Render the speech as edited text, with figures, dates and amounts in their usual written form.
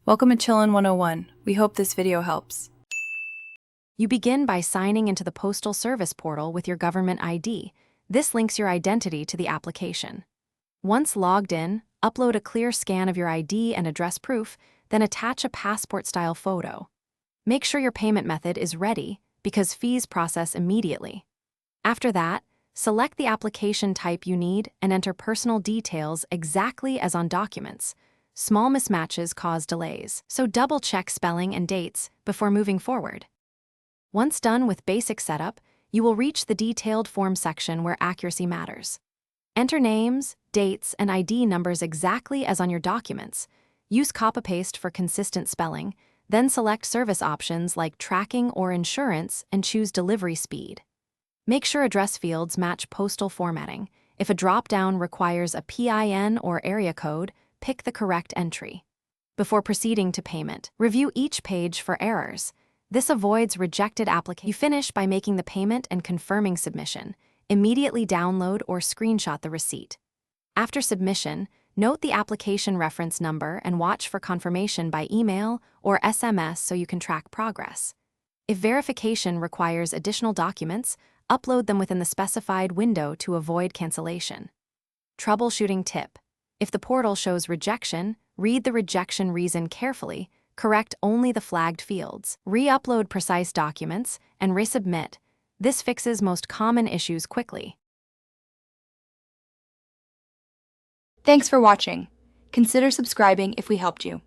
Welcome to Chillin' 101. We hope this video helps. You begin by signing into the Postal Service portal with your government ID. This links your identity to the application. Once logged in, upload a clear scan of your ID and address proof, then attach a passport-style photo. Make sure your payment method is ready because fees process immediately. After that, select the application type you need and enter personal details exactly as on documents. Small mismatches cause delays, so double-check spelling and dates before moving forward. Once done with basic setup, you will reach the detailed form section where accuracy matters. Enter names, dates, and ID numbers exactly as on your documents. Use copy-paste for consistent spelling, then select service options like tracking or insurance and choose delivery speed. Make sure address fields match postal formatting. If a drop-down requires a PIN or area code, pick the correct entry. Before proceeding to payment, review each page for errors. This avoids rejected applications. You finish by making the payment and confirming submission. Immediately download or screenshot the receipt. After submission, note the application reference number and watch for confirmation by email or SMS so you can track progress. If verification requires additional documents, upload them within the specified window to avoid cancellation. Troubleshooting tip. If the portal shows rejection, read the rejection reason carefully, correct only the flagged fields, re-upload precise documents, and resubmit. This fixes most common issues quickly. Thanks for watching. Consider subscribing if we helped you.